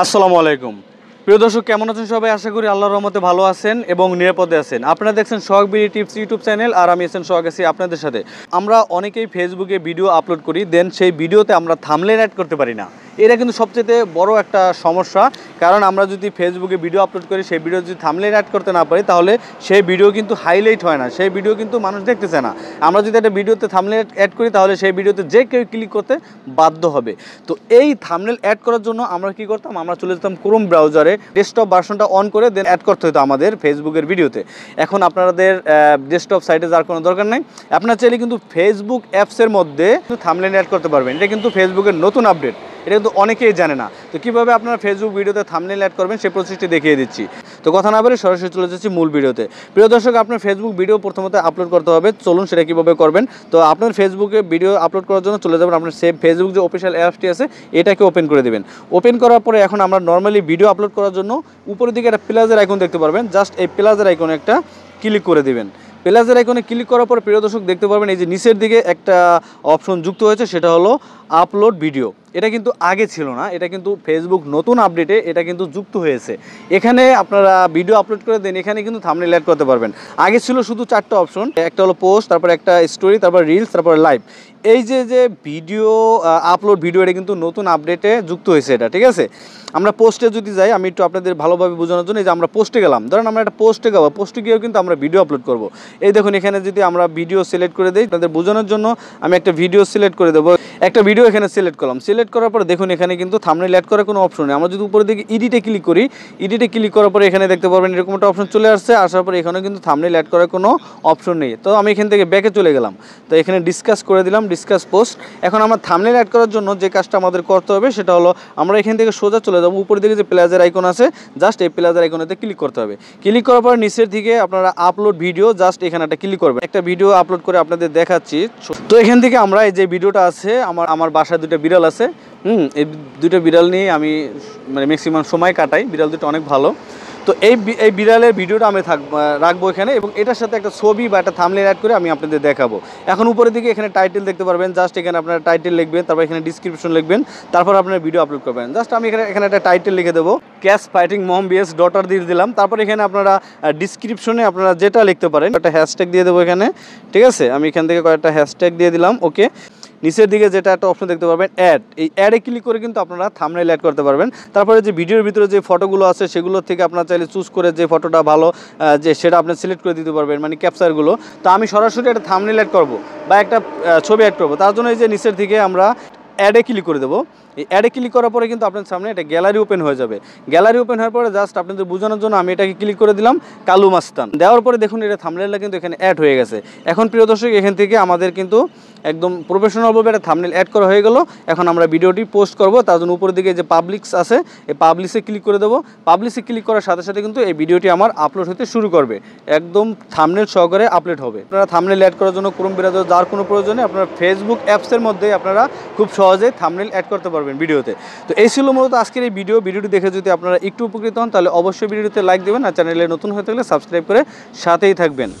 আসসালামু আলাইকুম প্রিয় দর্শক, কেমন আছেন সবাই? আশা করি আল্লাহর রহমতে ভালো আছেন এবং নিরাপদে আছেন। আপনারা দেখছেন সোহাগ বিডি টিপস ইউটিউব চ্যানেল, আর আমি আছেন সোহাগ আছি আপনাদের সাথে। আমরা অনেকেই ফেসবুকে ভিডিও আপলোড করি, দেন সেই ভিডিওতে আমরা থাম্বনেল অ্যাড করতে পারি না। এটা কিন্তু সবচেয়ে বড় একটা সমস্যা, কারণ আমরা যদি ফেসবুকে ভিডিও আপলোড করি, সেই ভিডিও যদি থাম্বনেল অ্যাড করতে না পারি, তাহলে সেই ভিডিও কিন্তু হাইলাইট হয় না, সেই ভিডিও কিন্তু মানুষ দেখতেছে না। আমরা যদি একটা ভিডিওতে থাম্বনেল অ্যাড করি, তাহলে সেই ভিডিওতে যে কেউ ক্লিক করতে বাধ্য হবে। তো এই থাম্বনেল অ্যাড করার জন্য আমরা কি করতাম, আমরা চলে যেতাম ক্রোম ব্রাউজারে, ডেস্কটপ ভার্সনটা অন করে দেন অ্যাড করতে হতো আমাদের ফেসবুকের ভিডিওতে। এখন আপনাদের ডেস্কটপ সাইটে যাওয়ার কোনো দরকার নেই, আপনারা চাইলে কিন্তু ফেসবুক অ্যাপসের মধ্যে থাম্বনেল অ্যাড করতে পারবেন। এটা কিন্তু ফেসবুকের নতুন আপডেট, এটা কিন্তু অনেকেই জানে না। তো কীভাবে আপনারা ফেসবুক ভিডিওতে থাম্বনেল অ্যাড করবেন সেই প্রসেসটি দেখিয়ে দিচ্ছি। তো কথা না বলে সরাসরি চলে যাচ্ছি মূল ভিডিওতে। প্রিয় দর্শক, আপনার ফেসবুক ভিডিও প্রথমত আপলোড করতে হবে, চলুন সেটা কীভাবে করবেন। তো আপনার ফেসবুকে ভিডিও আপলোড করার জন্য চলে যাবেন আপনার সেভ ফেসবুক যে অফিসিয়াল অ্যাপসটি আছে, এটাকে ওপেন করে দেবেন। ওপেন করার পরে এখন আমরা নর্মালি ভিডিও আপলোড করার জন্য উপরের দিকে একটা প্লাসের আইকন দেখতে পারবেন, জাস্ট এই প্লাসের আইকনে একটা ক্লিক করে দেবেন। প্লাসের আইকনে ক্লিক করার পর প্রিয় দর্শক দেখতে পারবেন এই যে নিচের দিকে একটা অপশন যুক্ত হয়েছে, সেটা হলো আপলোড ভিডিও। এটা কিন্তু আগে ছিল না, এটা কিন্তু ফেসবুক নতুন আপডেটে এটা কিন্তু যুক্ত হয়েছে। এখানে আপনারা ভিডিও আপলোড করে দেন, এখানে কিন্তু থাম্বনেল অ্যাড করতে পারবেন। আগে ছিল শুধু 4টা অপশন, একটা হলো পোস্ট, তারপর একটা স্টোরি, তারপর রিলস, তারপর লাইভ। এই যে ভিডিও আপলোড ভিডিও, এটা কিন্তু নতুন আপডেটে যুক্ত হয়েছে এটা, ঠিক আছে। আমরা পোস্টে যদি যাই, আমি একটু আপনাদের ভালোভাবে বোঝানোর জন্য, এই যে আমরা পোস্টে গেলাম, ধরেন আমরা একটা পোস্টে যাবো, পোস্টে গিয়েও কিন্তু আমরা ভিডিও আপলোড করব। এই দেখুন এখানে যদি আমরা ভিডিও সিলেক্ট করে দিই, আপনাদের বোঝানোর জন্য আমি একটা ভিডিও সিলেক্ট করে দেবো। একটা ভিডিও এখানে সিলেক্ট করলাম, সিলেক্ট করার পর দেখুন এখানে কিন্তু থাম্বনেল অ্যাড করার কোনো অপশন নেই। আমরা যদি উপরে দিকে এডিটে ক্লিক করি, এডিটে ক্লিক করার পরে এখানে দেখতে পারবেন এরকম একটা অপশন চলে আসছে। আসার পরে এখানে কিন্তু থাম্বনেল অ্যাড করার কোনো অপশন নেই। তো আমি এখান থেকে ব্যাকে চলে গেলাম, তো এখানে ডিসকাস করে দিলাম, ডিসকাস পোস্ট। এখন আমরা থাম্বনেল অ্যাড করার জন্য যে কাজটা আমাদের করতে হবে সেটা হলো, আমরা এখান থেকে সোজা চলে যাবো, উপরের দিকে যে প্লাসের আইকন আছে, জাস্ট এই প্লাসের আইকনেতে ক্লিক করতে হবে। ক্লিক করার পর নিচের দিকে আপনারা আপলোড ভিডিও, জাস্ট এখানে একটা ক্লিক করবেন। একটা ভিডিও আপলোড করে আপনাদের দেখাচ্ছি। তো এখান থেকে আমরা এই যে ভিডিওটা আছে, আমার বাসায় দুটো বিড়াল আছে, এই দুটো বিড়াল নিয়ে আমি মানে ম্যাক্সিমাম সময় কাটাই। বিড়াল দুটো অনেক ভালো। তো এই বিড়ালের ভিডিওটা আমি রাখবো এখানে, এবং এটার সাথে একটা ছবি বা একটা থাম্বনেল অ্যাড করে আমি আপনাদের দেখাবো। এখন উপরের দিকে এখানে টাইটেল দেখতে পারবেন, জাস্ট এখানে আপনারা টাইটেল লিখবেন, তারপর এখানে ডিসক্রিপশন লিখবেন, তারপর আপনার ভিডিও আপলোড করবেন। জাস্ট আমি এখানে একটা টাইটেল লিখে দেবো, ক্যাশ ফাইটিং মম বিএস ডটার দিয়ে দিলাম। তারপর এখানে আপনারা ডিসক্রিপশনে আপনারা যেটা লিখতে পারেন, একটা হ্যাশট্যাগ দিয়ে দেবো এখানে, ঠিক আছে। আমি এখান থেকে কয়েকটা হ্যাশট্যাগ দিয়ে দিলাম, ওকে। নিচের দিকে যেটা একটা অপশন দেখতে পারবেন অ্যাড, এই অ্যাডে ক্লিক করে কিন্তু আপনারা থাম্বনেল অ্যাড করতে পারবেন। তারপরে যে ভিডিওর ভিতরে যে ফটোগুলো আছে, সেগুলোর থেকে আপনারা চাইলে চুজ করে যে ফটোটা ভালো যে সেটা আপনি সিলেক্ট করে দিতে পারবেন, মানে ক্যাপচারগুলো। তো আমি সরাসরি একটা থাম্বনেল অ্যাড করব বা একটা ছবি অ্যাড করব, তার জন্য এই যে নিচের দিকে আমরা অ্যাডে ক্লিক করে দেবো। এই অ্যাডে ক্লিক করার পরে কিন্তু আপনার সামনে একটা গ্যালারি ওপেন হয়ে যাবে। গ্যালারি ওপেন হওয়ার পরে জাস্ট আপনাদের বোঝানোর জন্য আমি এটাকে ক্লিক করে দিলাম, কালু মাস্তান। দেওয়ার পরে দেখুন এটা থাম্বনেলটা কিন্তু এখানে অ্যাড হয়ে গেছে। এখন প্রিয় দর্শক, এখান থেকে আমাদের কিন্তু একদম প্রফেশনালভাবে একটা থাম্বনেল অ্যাড করা হয়ে গেল। এখন আমরা ভিডিওটি পোস্ট করব, তার জন্য উপরের দিকে যে পাবলিক্স আছে, এই পাবলিশে ক্লিক করে দেবো। পাবলিশে ক্লিক করার সাথে সাথে কিন্তু এই ভিডিওটি আমার আপলোড হতে শুরু করবে, একদম থাম্বনেল সহকারে আপলোড হবে। আপনারা থাম্বনেল অ্যাড করার জন্য ক্রোম ব্রাউজার যার কোনো প্রয়োজনে আপনারা ফেসবুক অ্যাপসের মধ্যে আপনারা খুব সহজে থাম্বনেল অ্যাড করতে পারবেন ভিডিওতে। তো এই ছিল মূলত আজকের এই ভিডিওটি দেখে যদি আপনারা একটু উপকৃত হন, তাহলে অবশ্যই ভিডিওতে লাইক দেবেন, আর চ্যানেলে নতুন হয়ে থাকলে সাবস্ক্রাইব করে সাথেই থাকবেন।